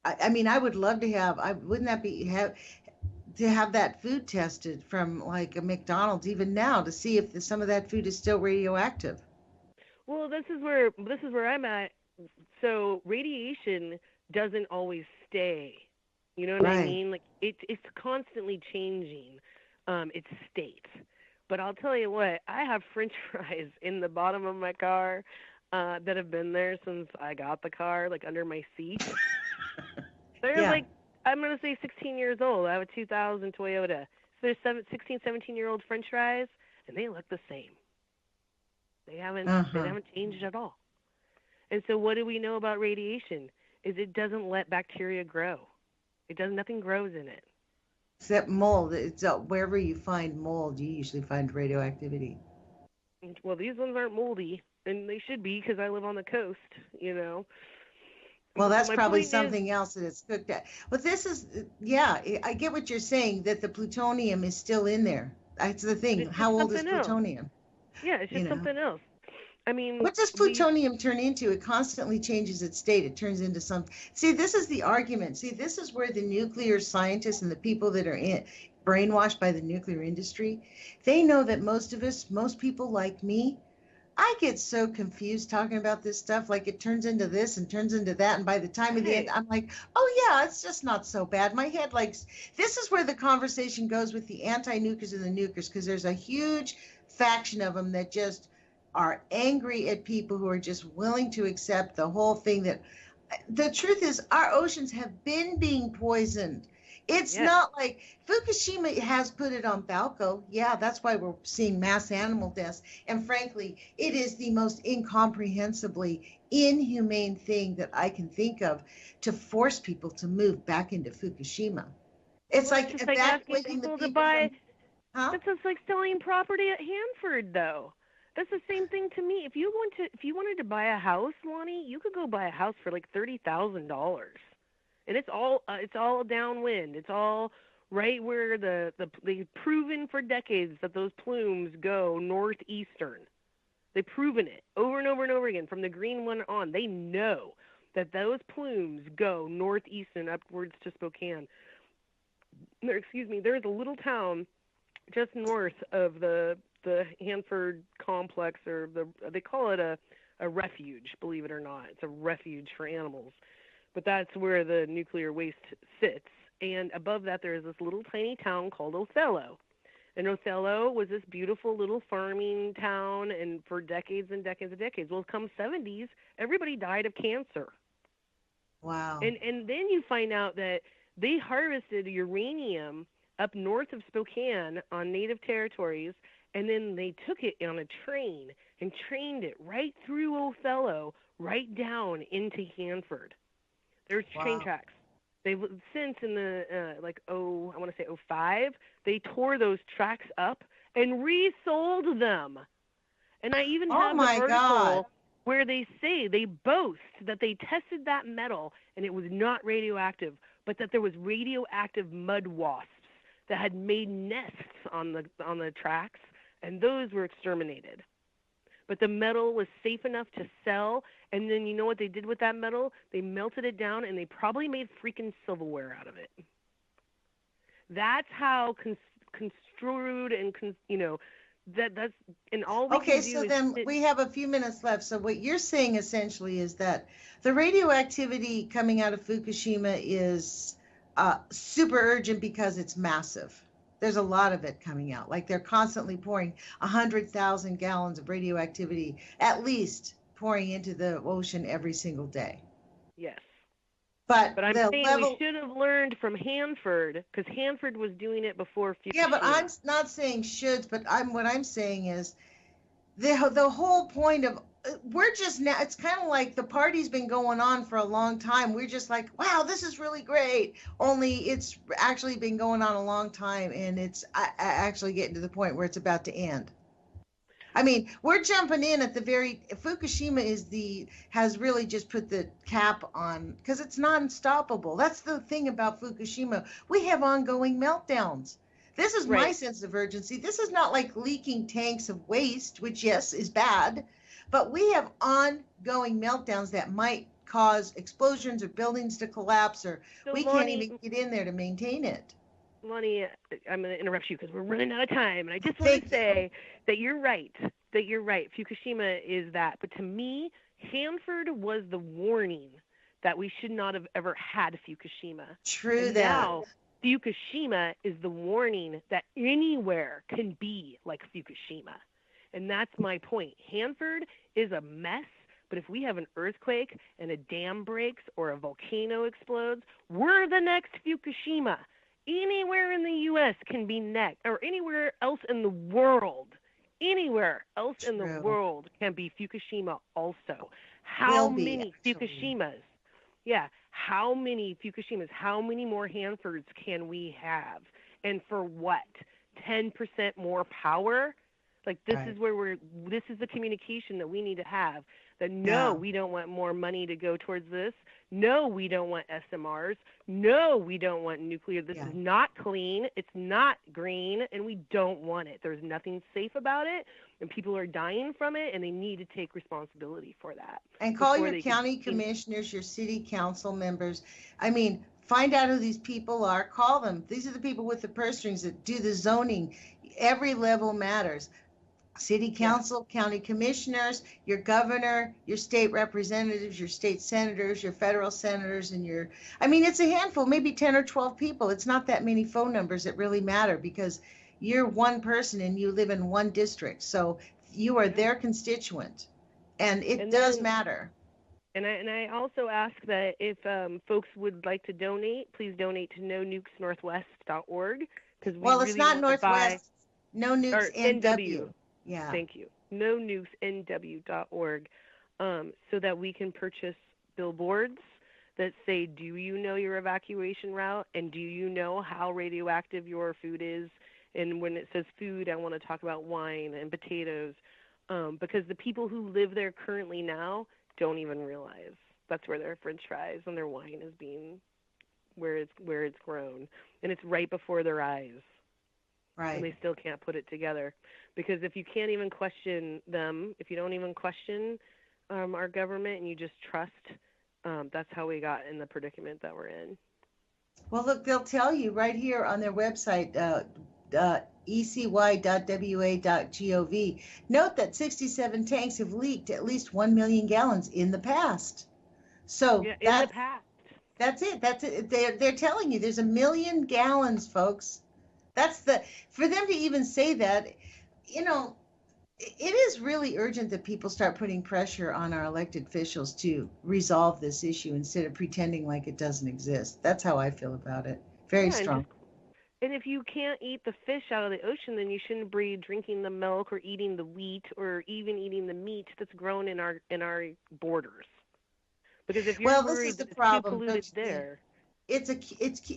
I mean, I would love to have. I wouldn't that be have to have that food tested from like a McDonald's even now to see if some of that food is still radioactive. Well, this is where I'm at. So radiation doesn't always stay. You know what I Right. mean? Like it's constantly changing its state. But I'll tell you what, I have French fries in the bottom of my car that have been there since I got the car, like under my seat. They're Yeah. like, I'm going to say 16 years old. I have a 2000 Toyota. So there's 16, 17-year-old French fries, and they look the same. They haven't they Uh-huh. haven't changed at all. And so what do we know about radiation? Is it doesn't let bacteria grow. It does nothing grows in it. Except mold. It's wherever you find mold, you usually find radioactivity. Well, these ones aren't moldy, and they should be because I live on the coast, you know. Well, But that's my probably point is, something else that it's cooked at. But this is, yeah, I get what you're saying, that the plutonium is still in there. That's the but thing. it's just How old is something else. plutonium? Yeah, it's You just know, something else. I mean, what does these. plutonium turn into? It constantly changes its state. It turns into something. See, this is the argument. See, this is where the nuclear scientists and the people that are brainwashed by the nuclear industry, they know that most of us, most people like me, I get so confused talking about this stuff. Like it turns into this and turns into that. And by the time of the end, Hey, I'm like, oh, yeah, it's just not so bad. My head, like, this is where the conversation goes with the anti nukers and the nukers, because there's a huge faction of them that just are angry at people who are just willing to accept the whole thing that the truth is our oceans have been being poisoned. It's yes, not like Fukushima has put it on Balco. Yeah, that's why we're seeing mass animal deaths. And frankly, it is the most incomprehensibly inhumane thing that I can think of to force people to move back into Fukushima. It's well, that's like just like asking evacuating the people to people buy. from, huh? That's just like selling property at Hanford, though. That's the same thing to me. If you wanted to buy a house, Lonnie, you could go buy a house for like $30,000, and it's all downwind. It's all right where they've proven for decades that those plumes go northeastern. They've proven it over and over and over again from the green one on. They know that those plumes go northeast and upwards to Spokane. Excuse me, there's a little town just north of the Hanford complex, or they call it a refuge, believe it or not. It's a refuge for animals. But that's where the nuclear waste sits. And above that there is this little tiny town called Othello. And Othello was this beautiful little farming town, and for decades and decades and decades. Well, come 70s, everybody died of cancer. Wow. And then you find out that they harvested uranium up north of Spokane on native territories, and then they took it on a train and trained it right through Othello, right down into Hanford. There's train Wow. tracks. They've since in the I want to say '05, they tore those tracks up and resold them. And I even Oh have the my God. article where they boast that they tested that metal and it was not radioactive, but that there was radioactive mud wasps that had made nests on the tracks, and those were exterminated. But the metal was safe enough to sell, and then you know what they did with that metal? They melted it down, and they probably made freaking silverware out of it. That's how construed and that's, and all we Okay, can do so is then sit. we have a few minutes left. So what you're saying essentially is that the radioactivity coming out of Fukushima is super urgent because it's massive. There's a lot of it coming out. Like they're constantly pouring 100,000 gallons of radioactivity, at least pouring into the ocean every single day. Yes. But But I'm the saying we level, should have learned from Hanford, because Hanford was doing it before yeah, but I'm Fukushima. not saying shoulds, but what I'm saying is the whole point of we're just now, it's kind of like the party's been going on for a long time. We're just like, wow, this is really great, only it's actually been going on a long time, and it's actually getting to the point where it's about to end. I mean, we're jumping in at the very Fukushima has really just put the cap on because it's non-stoppable. That's the thing about Fukushima. We have ongoing meltdowns. This is my Right. sense of urgency. This is not like leaking tanks of waste, which yes is bad, but we have ongoing meltdowns that might cause explosions or buildings to collapse, or So we can't Lonnie, even get in there to maintain it. Lonnie, I'm going to interrupt you because we're running out of time, and I just want to Thank you. say that you're right. That you're right. Fukushima is that, but to me, Hanford was the warning that we should not have ever had Fukushima, True and that. now Fukushima is the warning that anywhere can be like Fukushima, and that's my point. Hanford is a mess. But if we have an earthquake and a dam breaks or a volcano explodes, we're the next Fukushima. Anywhere in the U.S. can be next, or anywhere else in the world anywhere else in the True. world can be Fukushima also. Will How be, many actually. Fukushimas? Yeah, how many Fukushimas, how many more Hanfords can we have? And for what? 10% more power? Like Right. this is the communication that we need to have. That no, Yeah. we don't want more money to go towards this. No, we don't want SMRs. No, we don't want nuclear. This Yeah. is not clean. It's not green, and we don't want it. There's nothing safe about it, and people are dying from it, and they need to take responsibility for that And call before your they can. county commissioners, your city council members. I mean, find out who these people are. Call them. These are the people with the purse strings that do the zoning. Every level matters. City Yeah. council, county commissioners, your governor, your state representatives, your state senators, your federal senators, and I mean, it's a handful, maybe 10 or 12 people. It's not that many phone numbers that really matter because you're one person and you live in one district. So you are Yeah. their constituent, and it And does then, matter. and I also ask that if folks would like to donate, please donate to nonukesnorthwest.org because we Well, it's really not want to buy, Northwest, no nukes or NW. NW. Yeah, Thank you. nonukesnw.org, so that we can purchase billboards that say, do you know your evacuation route? And do you know how radioactive your food is? And when it says food, I want to talk about wine and potatoes, because the people who live there currently now don't even realize that's where their French fries and their wine is being, where it's grown. And it's right before their eyes. And right. they still can't put it together. Because if you can't even question them, if you don't even question our government and you just trust, that's how we got in the predicament that we're in. Well, look, they'll tell you right here on their website, ecy.wa.gov. Note that 67 tanks have leaked at least 1 million gallons in the past. So Yeah, in the past. that's it. That's it. They're telling you there's 1 million gallons, folks. For them to even say that, you know, it is really urgent that people start putting pressure on our elected officials to resolve this issue instead of pretending like it doesn't exist. That's how I feel about it. Very Yeah, strong. and if you can't eat the fish out of the ocean, then you shouldn't be drinking the milk or eating the wheat or even eating the meat that's grown in our borders. Because if you're Well, this worried is the that it's too problem, don't polluted you think? there, It's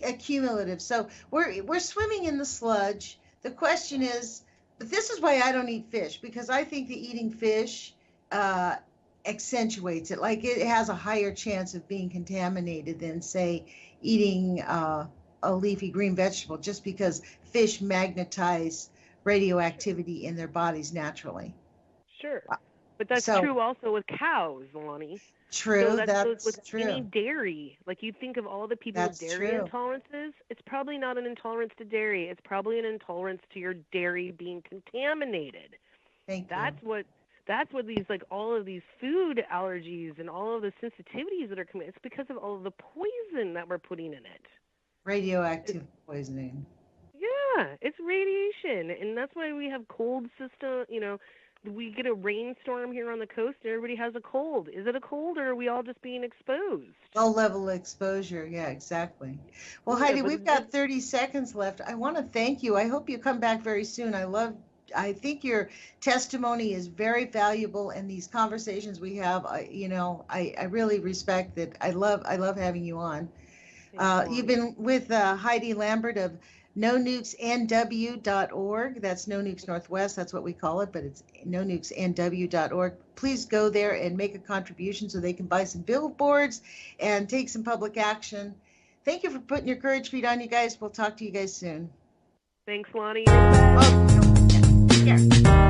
accumulative. So we're swimming in the sludge. The question is, but this is why I don't eat fish, because I think that eating fish uh, accentuates it. Like it has a higher chance of being contaminated than, say, eating a leafy green vegetable, just because fish magnetize radioactivity in their bodies naturally. sure. But that's So true also with cows, Lonnie. So true, that goes with that's any true. dairy. Like you think of all the people with That's dairy true. intolerances, it's probably not an intolerance to dairy. It's probably an intolerance to your dairy being contaminated. Thank you. That's what these, like, all of these food allergies and all of the sensitivities that are coming. It's because of all of the poison that we're putting in it. Radioactive poisoning. Yeah, it's radiation, and that's why we have cold system. We get a rainstorm here on the coast, and everybody has a cold. Is it a cold, or are we all just being exposed? Low level exposure. Yeah, exactly. Well, Yeah, Heidi, but we've got 30 seconds left. I want to thank you. I hope you come back very soon. I think your testimony is very valuable, and these conversations we have, I really respect that. I love having you on. thanks, You've Lonnie. been with Heide Lambert of nonukesnw.org. That's No Nukes Northwest. That's what we call it, but it's nonukesnw.org. Please go there and make a contribution so they can buy some billboards and take some public action. Thank you for putting your courage feet on, you guys. We'll talk to you guys soon. Thanks, Lonnie. Oh, take care.